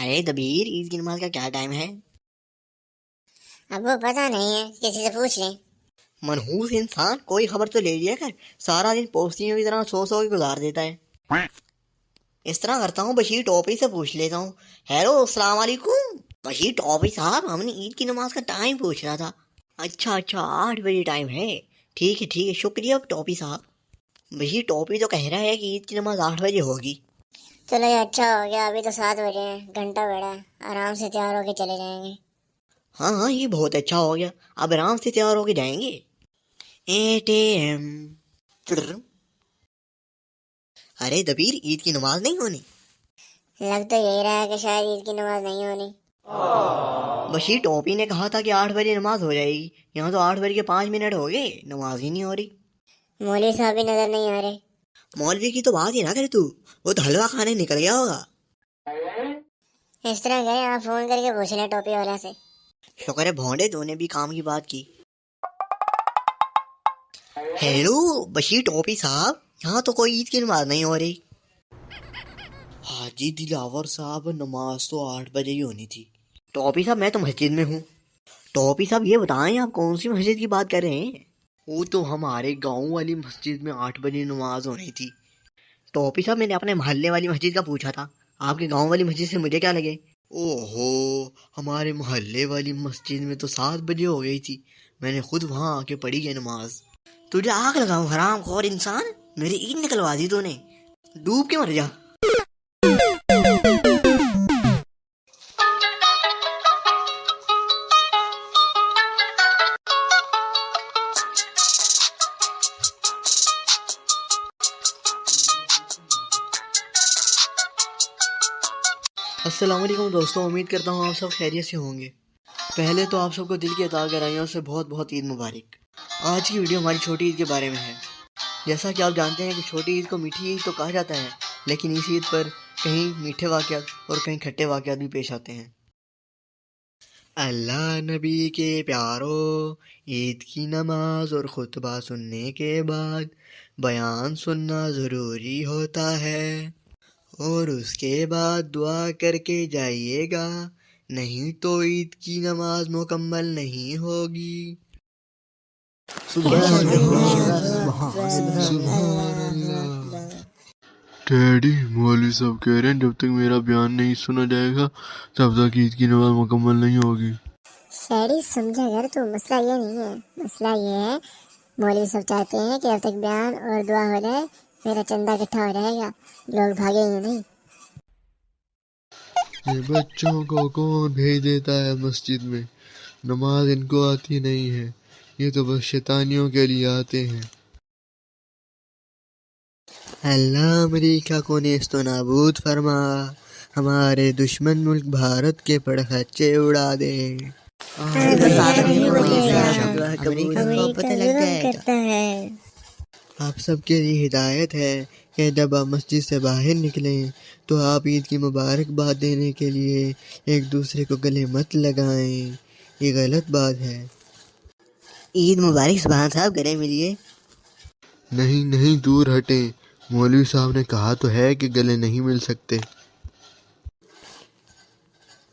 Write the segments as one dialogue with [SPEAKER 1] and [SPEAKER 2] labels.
[SPEAKER 1] ارے دبیر، عید کی نماز کا کیا ٹائم ہے؟
[SPEAKER 2] اب وہ پتا نہیں ہے، کسی سے پوچھ لیں۔
[SPEAKER 1] منحوس انسان، کوئی خبر تو لے لیا کر، سارا دن پوسٹنگ کی طرح سو کے گزار دیتا ہے۔ اس طرح کرتا ہوں، بشیر ٹوپی سے پوچھ لیتا ہوں۔ ہیلو، السلام علیکم بشیر ٹوپی صاحب، ہم نے عید کی نماز کا ٹائم پوچھنا تھا۔ اچھا 8 بجے ٹائم ہے، ٹھیک ہے شکریہ ٹوپی صاحب۔ بشیر ٹوپی تو کہہ رہا ہے کہ عید کی نماز 8 بجے ہوگی۔
[SPEAKER 2] چلو یہ اچھا ہو گیا، ابھی تو 7 بجے ہیں، گھنٹہ بیٹھا ہے، آرام سے تیار ہو کے چلے جائیں گے۔
[SPEAKER 1] ہاں یہ بہت اچھا ہو گیا، اب آرام سے تیار ہو کے جائیں گے۔ 8 AM۔ ارے دبیر، عید کی نماز نہیں ہونی؟
[SPEAKER 2] لگ تو یہی رہا ہے کہ شاید عید کی نماز نہیں ہونی۔
[SPEAKER 1] بشیر ٹوپی نے کہا تھا کہ 8 بجے نماز ہو جائے گی، یہاں تو 8 بج کے 5 منٹ ہو گئے، نماز ہی نہیں ہو رہی۔
[SPEAKER 2] مولوی صاحب بھی نظر نہیں آ رہے۔
[SPEAKER 1] مولوی کی تو بات ہی نہ کرے تو، وہ تو حلوہ کھانے نکل گیا ہوگا۔
[SPEAKER 2] اس طرح کریں، آپ فون کر کے پوچھ لیں ٹوپی والا سے۔
[SPEAKER 1] شکر ہے بھونڈے، تو نے بھی کام کی بات کی۔ ہیلو بشیر ٹوپی صاحب، یہاں تو کوئی عید کی نماز نہیں ہو رہی۔ حاجی دلاور صاحب، نماز تو 8 بجے ہی ہونی تھی۔ ٹوپی صاحب میں تو مسجد میں ہوں۔ ٹوپی صاحب یہ بتائیں، آپ کون سی مسجد کی بات کر رہے ہیں؟ وہ تو ہمارے گاؤں والی مسجد میں 8 بجے نماز ہونی تھی۔ ٹوپی صاحب میں نے اپنے محلے والی مسجد کا پوچھا تھا، آپ کے گاؤں والی مسجد سے مجھے کیا لگے؟ او ہو، ہمارے محلے والی مسجد میں تو 7 بجے ہو گئی تھی، میں نے خود وہاں آ کے پڑھی ہے نماز۔ تجھے آگ لگاؤں حرام خور انسان، میری عید نکلوا دی تو نے، ڈوب کے مر جا۔ السلام علیکم دوستوں، امید کرتا ہوں آپ سب خیریت سے ہوں گے۔ پہلے تو آپ سب کو دل کی عطا گہرائیوں سے بہت بہت عید مبارک۔ آج کی ویڈیو ہماری چھوٹی عید کے بارے میں ہے۔ جیسا کہ آپ جانتے ہیں کہ چھوٹی عید کو میٹھی عید تو کہا جاتا ہے، لیکن اس عید پر کہیں میٹھے واقعات اور کہیں کھٹے واقعات بھی پیش آتے ہیں۔ اللہ نبی کے پیارو، عید کی نماز اور خطبہ سننے کے بعد بیان سننا ضروری ہوتا ہے، اور اس کے بعد دعا کر کے جائیے گا، نہیں تو عید کی نماز مکمل نہیں ہوگی۔ سبحان اللہ، سبحان اللہ۔
[SPEAKER 3] ڈیڈی، مولوی صاحب کہہ رہے ہیں جب تک میرا بیان نہیں سنا جائے گا تب تک عید کی نماز مکمل نہیں ہوگی۔
[SPEAKER 2] شہری سمجھا کر، تو مسئلہ یہ نہیں ہے، مسئلہ یہ ہے مولوی صاحب چاہتے ہیں کہ اب تک بیان اور دعا ہو جائے، میرا چندہ اکٹھا ہو جائے گا، لوگ بھاگیں گے نہیں۔
[SPEAKER 3] یہ بچوں کو کون بھیج دیتا ہے مسجد میں؟ نماز ان کو آتی نہیں ہے، یہ تو بس شیطانیوں کے لیے آتے ہیں۔
[SPEAKER 1] اللہ امریکہ کو نیست و نابود فرما، ہمارے دشمن ملک بھارت کے پڑخچے اڑا دے۔ امریکہ کو پتہ لگ جائے گا۔ آپ سب کے لیے ہدایت ہے کہ جب آپ مسجد سے باہر نکلیں تو آپ عید کی مبارکباد دینے کے لیے ایک دوسرے کو گلے مت لگائیں، یہ غلط بات ہے۔ عید مبارک سبحان صاحب، گلے ملیے۔
[SPEAKER 3] نہیں دور ہٹیں، مولوی صاحب نے کہا تو ہے کہ گلے نہیں مل سکتے۔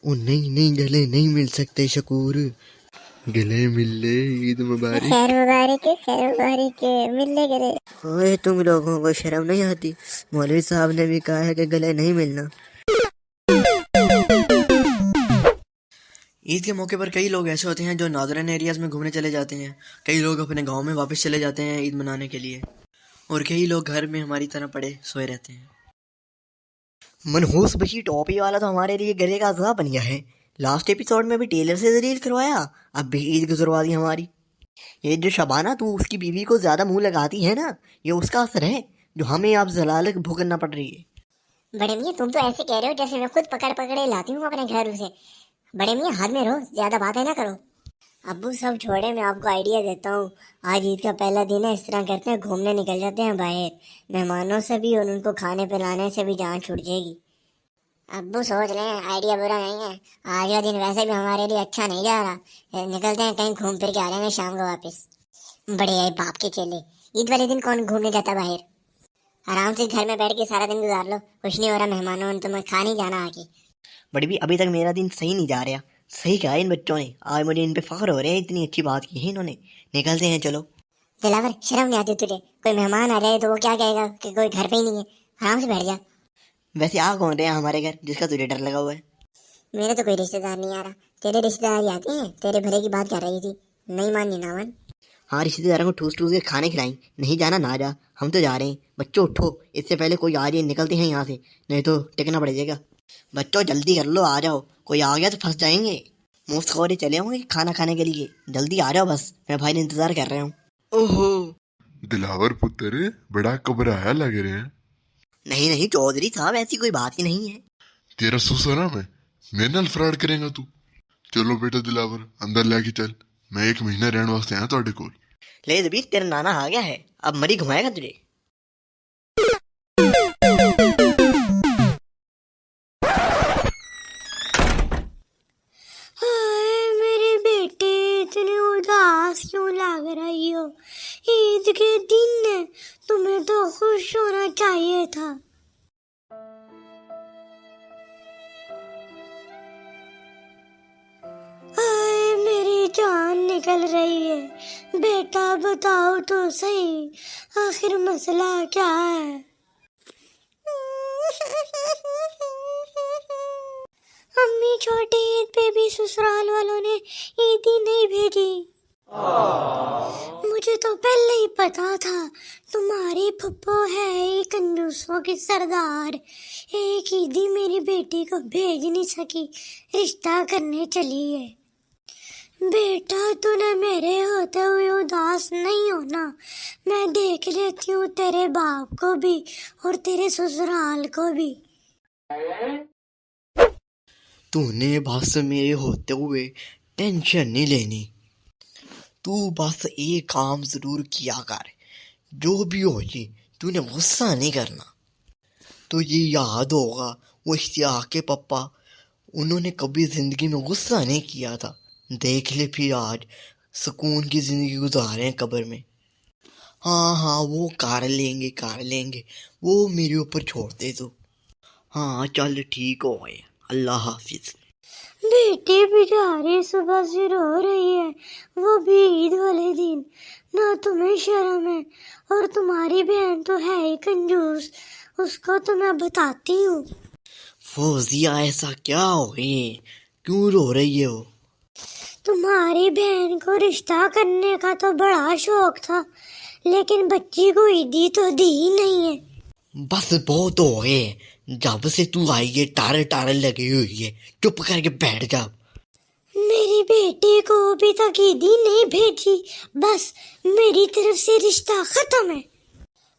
[SPEAKER 1] نہیں گلے نہیں مل سکتے شکور۔
[SPEAKER 3] گلے مل لے، عید مبارک۔
[SPEAKER 2] خیر مبارک، مل لے گلے۔
[SPEAKER 1] اوے تم لوگوں کو شرم نہیں آتی؟ مولوی صاحب نے بھی کہا ہے کہ گلے نہیں ملنا۔ عید کے موقع پر کئی لوگ ایسے ہوتے ہیں جو نادرن ایریاز میں گھومنے چلے جاتے ہیں، کئی لوگ اپنے گاؤں میں واپس چلے جاتے ہیں عید منانے کے لیے، اور کئی لوگ گھر میں ہماری طرح پڑے سوئے رہتے ہیں۔ منحوس بشیر ٹوپی والا تو ہمارے لیے گلے کا عذاب بن گیا ہے۔ لاسٹ ایپیسوڈ میں بھی ٹیلر سے ذلیل کروایا، اب بھی عید گزروا دی ہماری۔ یہ جو شبانہ تو اس کی بیوی کو زیادہ منہ لگاتی ہے نا، یہ اس کا اثر ہے جو ہمیں اب ذلالت بھگتنا پڑ رہی ہے۔
[SPEAKER 2] بڑے میاں تم تو ایسے کہہ رہے ہو جیسے میں خود پکڑے لاتی ہوں اپنے گھر سے۔ بڑے میاں ہاتھ میں رہو، زیادہ باتیں نہ کرو۔ ابو سب چھوڑے، میں آپ کو آئیڈیا دیتا ہوں۔ آج عید کا پہلا دن ہے، اس طرح کرتے ہیں گھومنے نکل جاتے ہیں باہر، مہمانوں سے بھی اور ان کو کھانے پلانے سے بھی جان چھوٹ جائے گی۔ ابو سوچ لیں، آئیڈیا برا نہیں ہے، آج کا دن ویسے بھی ہمارے لیے اچھا نہیں جا رہا، نکلتے ہیں کہیں گھوم پھر کے آ جائیں گے شام کو واپس۔ بڑے آئے باپ کے چیلے، عید والے دن کون گھومنے جاتا باہر؟ آرام سے گھر میں بیٹھ کے سارا دن گزار لو، کچھ نہیں ہو رہا، مہمانوں نے تمہیں کھا نہیں جانا آ کے۔
[SPEAKER 1] بڑی بھی ابھی تک میرا دن صحیح نہیں جا رہا. صحیح کہا ان بچوں نے, آج مجھے ان پہ فخر ہو رہا ہے, اتنی اچھی بات کی ہے انہوں نے. نکلتے ہیں چلو.
[SPEAKER 2] دلاور شرم نہیں آتی تجھے؟ کوئی مہمان آ رہا ہے تو وہ کیا کہے گا کہ کوئی گھر پہ ہی نہیں ہے؟ آرام سے بیٹھ جا.
[SPEAKER 1] ویسے آ کون رہے ہیں ہمارے گھر جس کا تجھے ڈر لگا ہوا ہے؟
[SPEAKER 2] میرے تو کوئی رشتہ دار نہیں آ رہا. تیرے رشتہ دار ہی آتے ہیں. تیرے بھلے کی بات کر رہی تھی. نہیں مانی نہ مان.
[SPEAKER 1] ہاں رشتے داروں کو ٹھوس ٹھوس کے کھانے کھلائیں. نہیں جانا نہ جا, ہم تو جا رہے ہیں. بچوں اٹھو, اس سے پہلے کوئی آ جائے. نکلتے ہیں یہاں سے, نہیں تو ٹکنا پڑ جائے گا. بچوں جلدی کر لو, آ جاؤ. کوئی آ گیا تو پھنس جائیں گے. مفت خورے چلے ہوں گے کھانا کھانے کے لیے. جلدی آ جاؤ بس, میں بھائی نے انتظار کر رہا ہوں. اوہو
[SPEAKER 3] دلاور پتر بڑا گھبرایا لگ رہے ہیں.
[SPEAKER 1] نہیں نہیں چودھری صاحب, ایسی کوئی بات ہی نہیں ہے.
[SPEAKER 3] تیرا سسرا میں میرے نال فراڈ کرے گا تو؟ چلو بیٹا دلاور اندر لے کے چل. میں 1 مہینہ رہن واسطے آیا تہاڈے کول.
[SPEAKER 1] لے دبیر, تیرا نانا آ گیا ہے, اب مری گھمائے گا تجھے.
[SPEAKER 2] میرے بیٹے اتنے اداس کیوں لگ رہی ہو؟ عید کے دن ہے, تمہیں تو خوش ہونا چاہیے تھا. میری جان نکل رہی ہے. بیٹا بتاؤ تو صحیح, آخر مسئلہ کیا ہے؟ امی چھوٹی عید پہ بھی سسرال والوں نے عیدی نہیں بھیجی. مجھے تو پہلے ہی پتا تھا تمہاری پھپھو ہے ہی کنجوسوں کی سردار. ایک عیدی میری بیٹی کو بھیج نہیں سکی, رشتہ کرنے چلی ہے. بیٹا تو نے میرے ہوتے ہوئے اداس نہیں ہونا. میں دیکھ لیتی ہوں تیرے باپ کو بھی اور تیرے سسرال کو بھی.
[SPEAKER 1] تو نے بس میرے ہوتے ہوئے ٹینشن نہیں لینی. تو بس ایک کام ضرور کیا کر, جو بھی ہو جائے تو نے غصہ نہیں کرنا. تو یہ یاد ہوگا وہ اشتیاق کے پپا, انہوں نے کبھی زندگی میں غصہ نہیں کیا تھا. دیکھ لے پھر آج سکون کی زندگی گزارے ہیں قبر میں. ہاں وہ کر لیں گے, وہ میرے اوپر چھوڑتے تو. ہاں چل ٹھیک ہو گئے, اللہ حافظ.
[SPEAKER 2] بیٹی بیچاری صبح سے رو رہی ہے, وہ بھی عید والے دن. نہ تمہیں شرم ہے, اور تمہاری بہن تو ہے ہی کنجوس, اس کو تو میں بتاتی ہوں.
[SPEAKER 1] فوزیہ ایسا کیا ہو گئی, کیوں رو رہی ہے وہ؟
[SPEAKER 2] تمہاری بہن کو رشتہ کرنے کا تو بڑا شوق تھا, لیکن بچی کو عیدی تو دی ہی نہیں ہے.
[SPEAKER 1] بس بہت ہو گئے, جب سے تو آئی ہے ٹارل لگی ہوئی ہے. چپ کر کے بیٹھ جا.
[SPEAKER 2] میری بیٹی کو ابھی تک عیدی نہیں بھیجی, بس میری طرف سے رشتہ ختم ہے.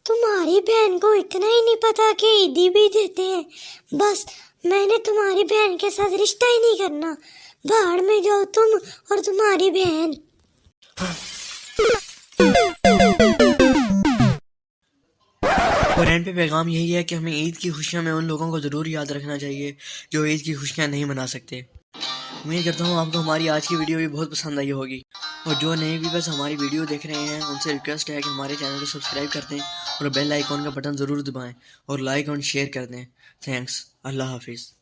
[SPEAKER 2] تمہاری بہن کو اتنا ہی نہیں پتا کہ عیدی بھی دیتے ہیں. بس میں نے تمہاری بہن کے ساتھ رشتہ ہی نہیں کرنا. بھاڑ میں جاؤ تم اور تمہاری بہن.
[SPEAKER 1] قرآن پہ پیغام یہی ہے کہ ہمیں عید کی خوشیاں میں ان لوگوں کو ضرور یاد رکھنا چاہیے جو عید کی خوشیاں نہیں منا سکتے. امید کرتا ہوں آپ کو ہماری آج کی ویڈیو بھی بہت پسند آئی ہوگی, اور جو نئے بھی بس ہماری ویڈیو دیکھ رہے ہیں ان سے ریکویسٹ ہے کہ ہمارے چینل کو سبسکرائب کر دیں اور بیل آئیکن کا بٹن ضرور دبائیں اور لائک اور شیئر کر دیں. تھینکس, اللہ حافظ.